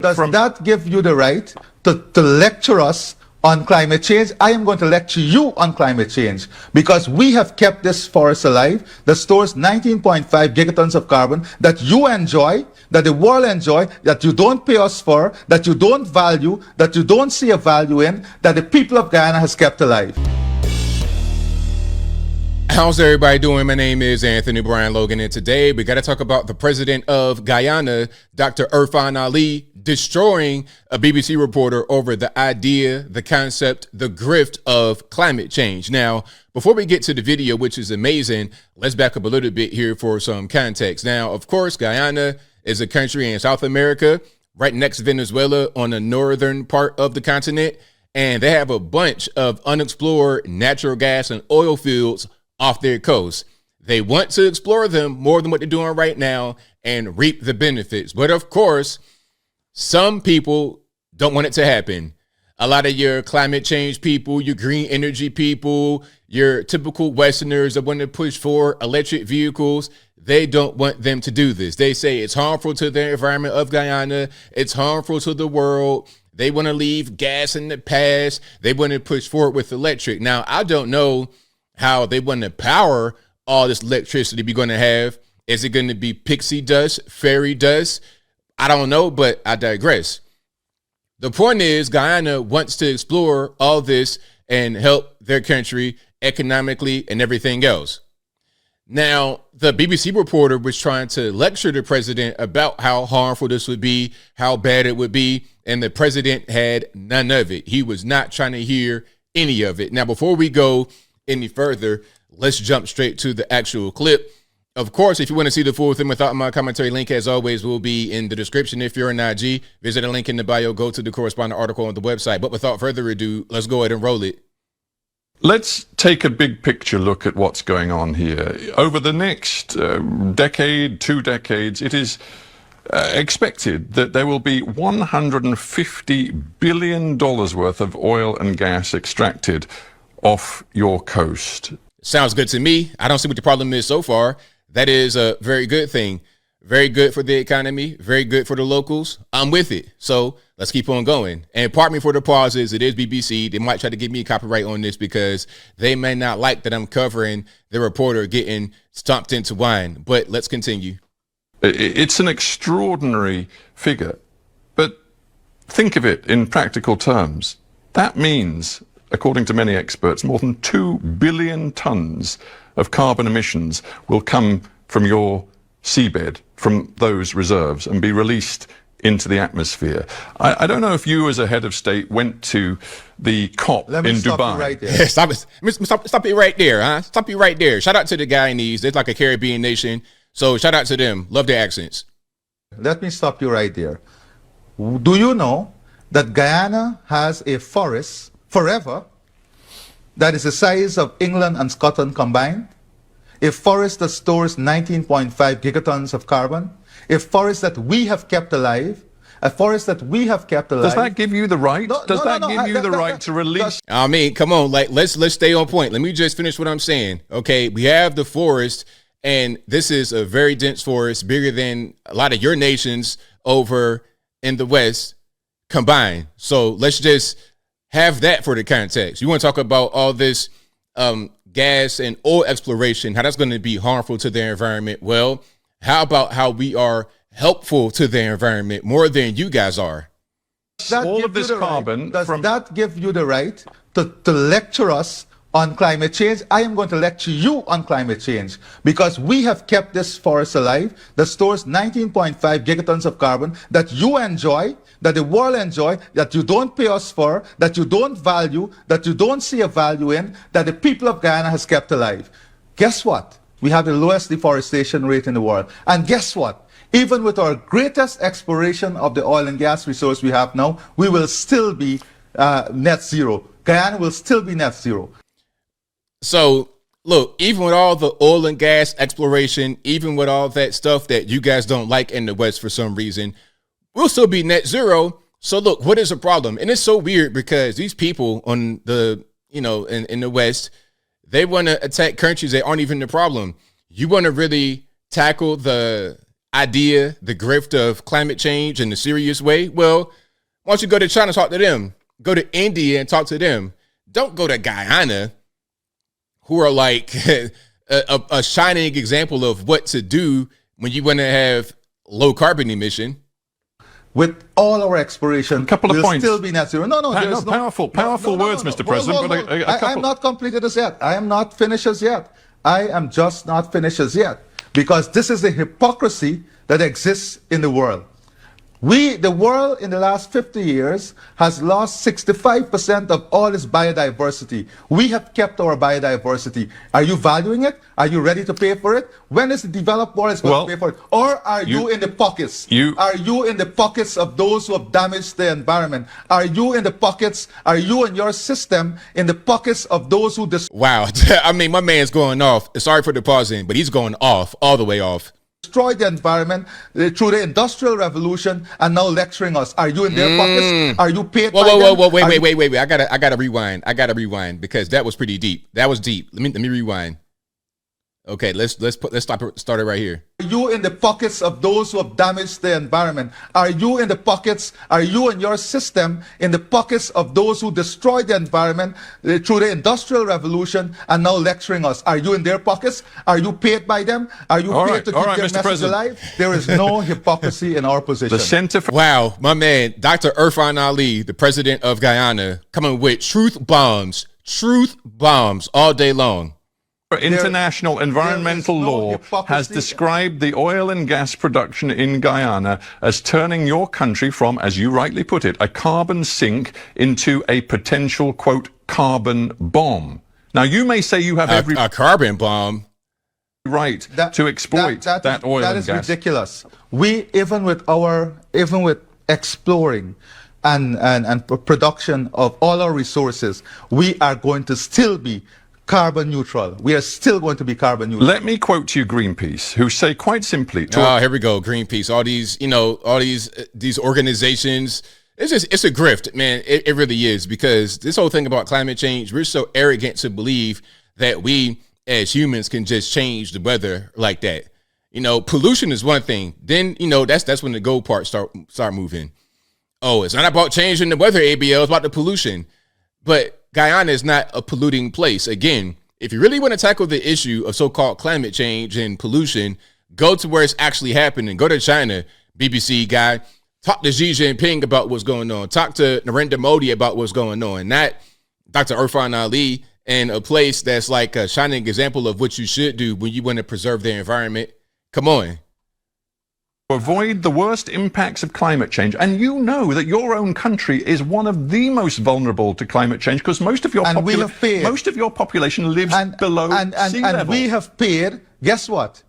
Does that give you the right to lecture us on climate change? I am going to lecture you on climate change because we have kept this forest alive that stores 19.5 gigatons of carbon that you enjoy, that the world enjoy, that you don't pay us for, that you don't value, that you don't see a value in, that the people of Guyana has kept alive. How's everybody doing? My name is Anthony Brian Logan, and today we got to talk about the president of Guyana, Dr. Irfan Ali, destroying a BBC reporter over the idea, the concept, the grift of climate change. Now, before we get to the video, which is amazing, let's back up a little bit here for some context. Now, of course, Guyana is a country in South America, right next to Venezuela on the northern part of the continent, and they have a bunch of unexplored natural gas and oil fields off their coast. They want to explore them more than what they're doing right now and reap the benefits. But of course, some people don't want it to happen. A lot of your climate change people, your green energy people, your typical Westerners that want to push for electric vehicles, they don't want them to do this. They say it's harmful to the environment of Guyana. It's harmful to the world. They want to leave gas in the past. They want to push forward with electric. Now, I don't know how they want to power all this electricity we're going to have. Is it going to be pixie dust, fairy dust? I don't know, but I digress. The point is, Guyana wants to explore all this and help their country economically and everything else. Now, the BBC reporter was trying to lecture the president about how harmful this would be, how bad it would be, and the president had none of it. He was not trying to hear any of it. Now, before we go any further, let's jump straight to the actual clip. Of course, if you want to see the full thing without my commentary, link as always will be in the description. If you're an IG, visit a link in the bio, go to the corresponding article on the website. But without further ado, let's go ahead and roll it. Let's take a big picture look at what's going on here. Over the next decade, 2 decades, it is expected that there will be $150 billion worth of oil and gas extracted off your coast. Sounds good to me. I don't see what the problem is so far. That is a very good thing. Very good for the economy. Very good for the locals. I'm with it. So let's keep on going. And pardon me for the pauses. It is BBC. They might try to give me a copyright on this because they may not like that I'm covering the reporter getting stomped into wine. But let's continue. It's an extraordinary figure. But think of it in practical terms. That means, according to many experts, more than 2 billion tons of carbon emissions will come from your seabed, from those reserves, and be released into the atmosphere. I don't know if you as a head of state went to the COP in Dubai. Right there. Stop it right there, huh? Stop it right there. Shout out to the Guyanese. They're like a Caribbean nation. So shout out to them. Love their accents. Let me stop you right there. Do you know that Guyana has a forest forever that is the size of England and Scotland combined? A forest that stores 19.5 gigatons of carbon, a forest that we have kept alive, a forest that we have kept alive. Does that give you the right? Does that give you the right to release? I mean, come on, like let's stay on point. Let me just finish what I'm saying. Okay, we have the forest, and this is a very dense forest, bigger than a lot of your nations over in the West combined. So let's just have that for the context. You want to talk about all this gas and oil exploration, how that's going to be harmful to the environment. Well, how about how we are helpful to the environment more than you guys are? All of this carbon. Does that give you the right to lecture us on climate change? I am going to lecture you on climate change because we have kept this forest alive that stores 19.5 gigatons of carbon that you enjoy, that the world enjoy, that you don't pay us for, that you don't value, that you don't see a value in, that the people of Guyana has kept alive. Guess what? We have the lowest deforestation rate in the world. And guess what? Even with our greatest exploration of the oil and gas resource we have now, we will still be net zero. Guyana will still be net zero. So look, even with all the oil and gas exploration, even with all that stuff that you guys don't like in the West for some reason, we'll still be net zero. So look, what is the problem? And it's so weird because these people on the, in the West, they want to attack countries that aren't even the problem. You want to really tackle the idea, the grift of climate change in a serious way, well, why don't you go to China and talk to them? Go to India and talk to them. Don't go to Guyana, who are like a shining example of what to do when you want to have low carbon emission. With all our exploration, couple of we'll points. still be net zero. There's powerful words, Mr. President. Hold on. But a couple. I'm not completed as yet. I am not finished as yet. I am just not finished as yet. Because this is the hypocrisy that exists in the world. The world in the last 50 years has lost 65% of all its biodiversity. We have kept our biodiversity. Are you valuing it? Are you ready to pay for it? When is the developed world going to pay for it? Or are you in the pockets? Are you in the pockets of those who have damaged the environment? Are you in the pockets? Are you and your system in the pockets of those who Wow. I mean, my man's going off. Sorry for the pausing, but he's going off, all the way off. destroyed the environment through the Industrial Revolution and now lecturing us? Are you in their pockets? Are you paid by them? Wait. I gotta rewind. Because that was pretty deep. That was deep. Let me rewind. Okay, let's start it right here. Are you in the pockets of those who have damaged the environment? Are you in the pockets, are you and your system in the pockets of those who destroyed the environment through the Industrial Revolution and now lecturing us? Are you in their pockets? Are you paid by them? Are you paid to keep their Mr. message President. alive? There is no hypocrisy in our position. The Center for Wow, my man, Dr. Irfan Ali, the president of Guyana, coming with truth bombs all day long. International environmental there is no law hypocrisy. has described the oil and gas production in Guyana as turning your country from, as you rightly put it, a carbon sink into a potential, quote, carbon bomb. Now, you may say you have every A carbon bomb. right to exploit that oil that and is gas. ridiculous. We even with exploring and production of all our resources, we are going to still be carbon neutral. We are still going to be carbon neutral. Let me quote to you Greenpeace, who say quite simply Here we go, Greenpeace. All these organizations. It's a grift, man. It really is, because this whole thing about climate change, we're so arrogant to believe that we as humans can just change the weather like that. Pollution is one thing. Then, that's when the gold parts start moving. Oh, it's not about changing the weather, ABL. It's about the pollution. But Guyana is not a polluting place. Again, if you really want to tackle the issue of so-called climate change and pollution, go to where it's actually happening. Go to China, BBC guy. Talk to Xi Jinping about what's going on. Talk to Narendra Modi about what's going on. Not Dr. Irfan Ali in a place that's like a shining example of what you should do when you want to preserve the environment. Come on. avoid the worst impacts of climate change. And you know that your own country is one of the most vulnerable to climate change, because most of your population lives below sea level. And we have paid, guess what?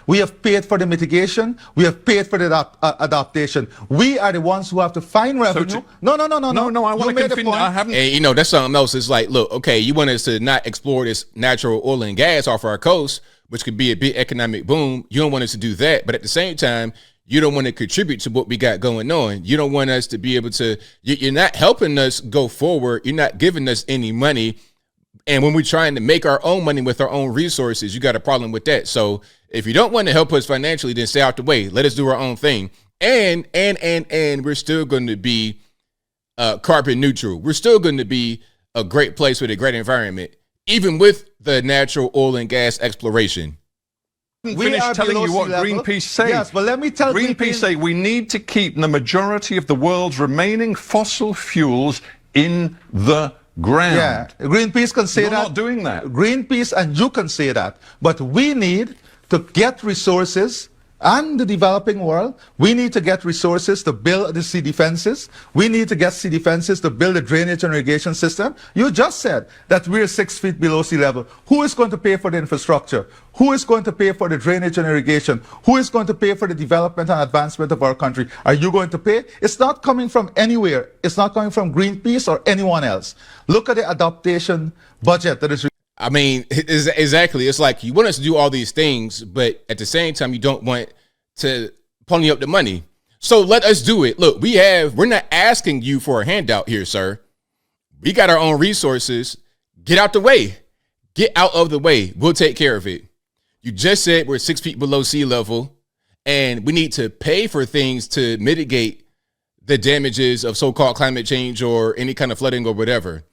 We have paid for the mitigation. We have paid for the adaptation. We are the ones who have to find revenue. No. I want to continue. I haven't. And that's something else. It's like, look, okay, you want us to not explore this natural oil and gas off our coast, which could be a big economic boom. You don't want us to do that. But at the same time, you don't want to contribute to what we got going on. You don't want us to be able to, you're not helping us go forward. You're not giving us any money. And when we're trying to make our own money with our own resources, you got a problem with that. So if you don't want to help us financially, then stay out the way. Let us do our own thing. And we're still going to be carbon neutral. We're still going to be a great place with a great environment, even with the natural oil and gas exploration. Finish telling you what Greenpeace say. Yes, but let me tell Greenpeace say we need to keep the majority of the world's remaining fossil fuels in the ground. Yeah, Greenpeace can say You're that. not doing that. Greenpeace and you can say that. But we need to get resources, and the developing world, we need to get resources to build the sea defenses. We need to get sea defenses to build a drainage and irrigation system. You just said that we're 6 feet below sea level. Who is going to pay for the infrastructure? Who is going to pay for the drainage and irrigation? Who is going to pay for the development and advancement of our country? Are you going to pay? It's not coming from anywhere. It's not coming from Greenpeace or anyone else. Look at the adaptation budget that is. I mean, exactly. It's like you want us to do all these things, but at the same time, you don't want to pony up the money. So let us do it. Look, we're not asking you for a handout here, sir. We got our own resources. Get out the way. Get out of the way. We'll take care of it. You just said we're 6 feet below sea level, and we need to pay for things to mitigate the damages of so-called climate change or any kind of flooding or whatever.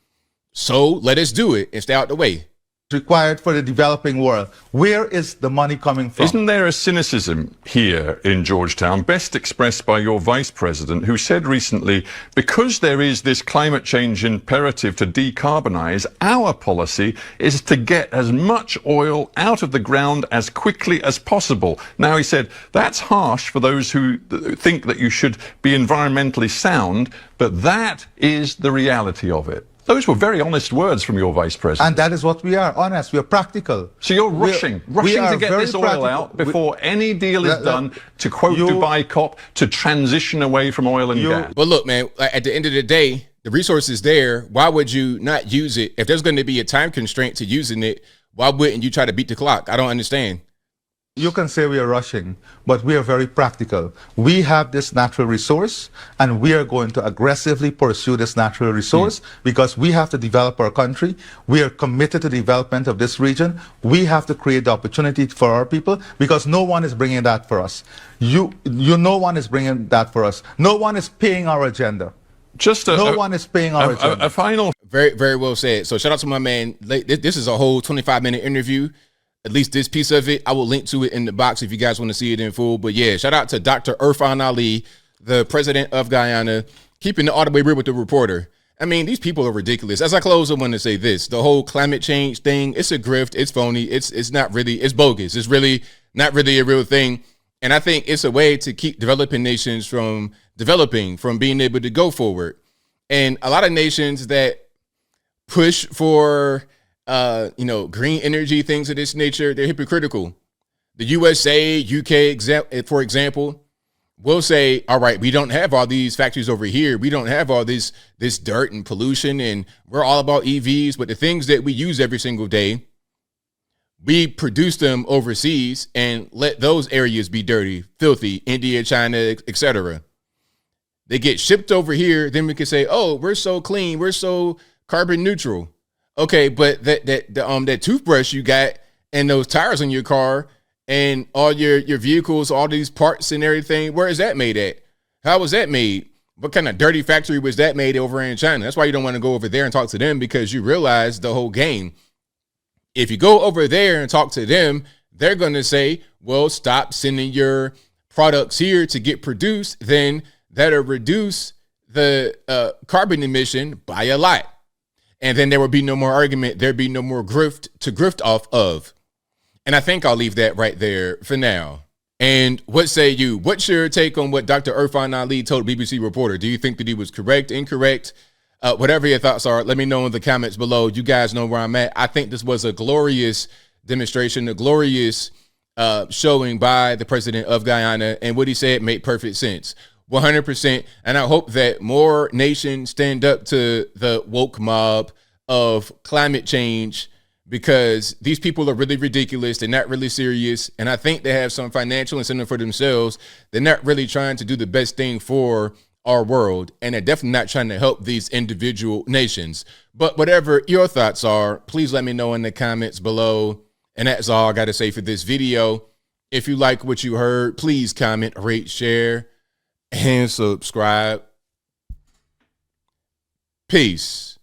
So let us do it and stay out the way. Required for the developing world. Where is the money coming from? Isn't there a cynicism here in Georgetown, best expressed by your vice president, who said recently, because there is this climate change imperative to decarbonize, our policy is to get as much oil out of the ground as quickly as possible. Now, he said, that's harsh for those who think that you should be environmentally sound, but that is the reality of it. Those were very honest words from your vice president. And that is what we are, honest. We are practical. So you're rushing to get this oil out before any deal is done, to quote Dubai COP, to transition away from oil and gas. But look, man, at the end of the day, the resource is there. Why would you not use it? If there's going to be a time constraint to using it, why wouldn't you try to beat the clock? I don't understand. You can say we are rushing, but we are very practical. We have this natural resource, and we are going to aggressively pursue this natural resource because we have to develop our country. We are committed to the development of this region. We have to create the opportunity for our people because no one is bringing that for us. No one is bringing that for us. No one is paying our agenda. No one is paying our agenda. A final. Very, very well said. So shout out to my man. This is a whole 25-minute interview. At least this piece of it, I will link to it in the box if you guys want to see it in full. But yeah, shout out to Dr. Irfan Ali, the president of Guyana, keeping it all the way real with the reporter. I mean, these people are ridiculous. As I close, I want to say this. The whole climate change thing, it's a grift. It's phony. It's not really, it's bogus. It's really not really a real thing. And I think it's a way to keep developing nations from developing, from being able to go forward. And a lot of nations that push for green energy, things of this nature, they're hypocritical. The USA, UK, for example, will say, all right, we don't have all these factories over here. We don't have all this dirt and pollution, and we're all about EVs. But the things that we use every single day, we produce them overseas and let those areas be dirty, filthy, India, China, etc. They get shipped over here. Then we can say, oh, we're so clean. We're so carbon neutral. Okay, but that toothbrush you got and those tires on your car and all your vehicles, all these parts and everything, where is that made at? How was that made? What kind of dirty factory was that made over in China? That's why you don't want to go over there and talk to them, because you realize the whole game. If you go over there and talk to them, they're going to say, well, stop sending your products here to get produced. Then that'll reduce the carbon emission by a lot. And then there will be no more argument. There'd be no more grift to grift off of. And I think I'll leave that right there for now. And what say you? What's your take on what Dr. Irfan Ali told BBC reporter? Do you think that he was correct, incorrect? Whatever your thoughts are, let me know in the comments below. You guys know where I'm at. I think this was a glorious demonstration, a glorious showing by the president of Guyana. And what he said made perfect sense. 100%. And I hope that more nations stand up to the woke mob of climate change, because these people are really ridiculous. They're not really serious. And I think they have some financial incentive for themselves. They're not really trying to do the best thing for our world. And they're definitely not trying to help these individual nations. But whatever your thoughts are, please let me know in the comments below. And that's all I got to say for this video. If you like what you heard, please comment, rate, share, and subscribe. Peace.